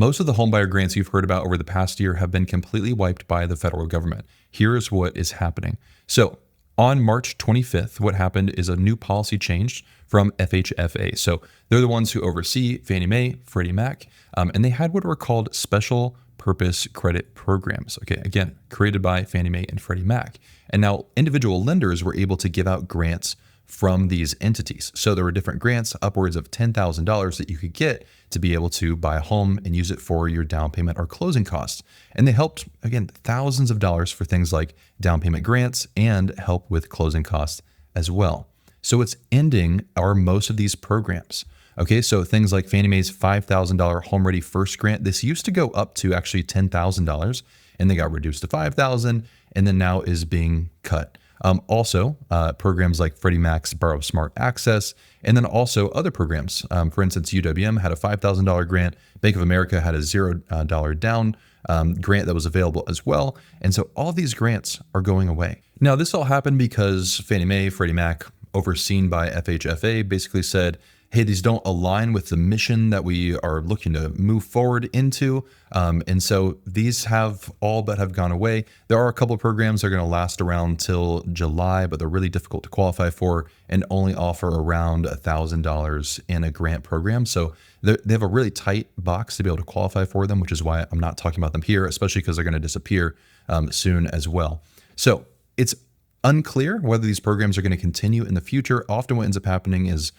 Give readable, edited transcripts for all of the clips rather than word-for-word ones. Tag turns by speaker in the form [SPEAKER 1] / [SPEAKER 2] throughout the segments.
[SPEAKER 1] Most of the homebuyer grants you've heard about over the past year have been completely wiped by the federal government. Here's what is happening. So on March 25th, what happened is a new policy changed from FHFA. So they're the ones who oversee Fannie Mae, Freddie Mac, and they had what were called special purpose credit programs. Okay, again, created by Fannie Mae and Freddie Mac. And now individual lenders were able to give out grants from these entities. So there were different grants, upwards of $10,000 that you could get to be able to buy a home and use it for your down payment or closing costs. And they helped, again, thousands of dollars for things like down payment grants and help with closing costs as well. So it's ending most of these programs. Okay, so things like Fannie Mae's $5,000 Home Ready First grant, this used to go up to actually $10,000 and they got reduced to $5,000 and then now is being cut. Also, programs like Freddie Mac's Borrow Smart Access, and then also other programs. For instance, UWM had a $5,000 grant. Bank of America had a $0 down grant that was available as well. And so all of these grants are going away. Now, this all happened because Fannie Mae, Freddie Mac, overseen by FHFA, basically said, hey, these don't align with the mission that we are looking to move forward into. And so these have all but have gone away. There are a couple of programs that are going to last around till July, but they're really difficult to qualify for and only offer around $1,000 in a grant program. So they have a really tight box to be able to qualify for them, which is why I'm not talking about them here, especially because they're going to disappear soon as well. So it's unclear whether these programs are going to continue in the future. Often what ends up happening is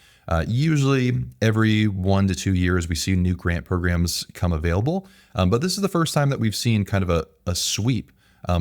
[SPEAKER 1] usually every 1 to 2 years, we see new grant programs come available. But this is the first time that we've seen kind of a sweep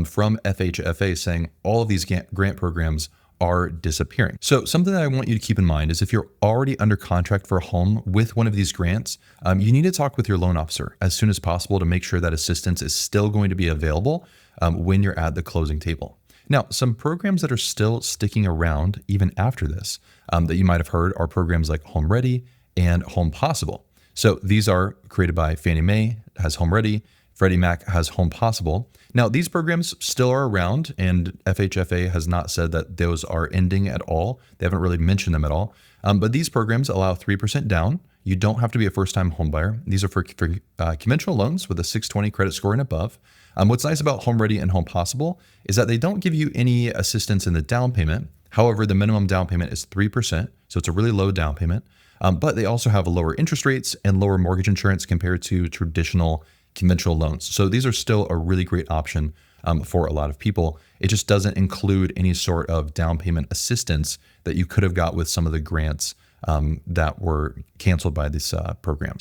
[SPEAKER 1] from FHFA saying all of these grant programs are disappearing. So something that I want you to keep in mind is if you're already under contract for a home with one of these grants, you need to talk with your loan officer as soon as possible to make sure that assistance is still going to be available when you're at the closing table. Now, some programs that are still sticking around even after this that you might have heard are programs like Home Ready and Home Possible. So these are created by Fannie Mae, has Home Ready, Freddie Mac has Home Possible. Now, these programs still are around, and FHFA has not said that those are ending at all. They haven't really mentioned them at all. But these programs allow 3% down. You don't have to be a first-time homebuyer. These are for conventional loans with a 620 credit score and above. What's nice about Home Ready and Home Possible is that they don't give you any assistance in the down payment. However, the minimum down payment is 3%, so it's a really low down payment. But they also have lower interest rates and lower mortgage insurance compared to traditional conventional loans. So these are still a really great option for a lot of people. It just doesn't include any sort of down payment assistance that you could have got with some of the grants that were canceled by this program.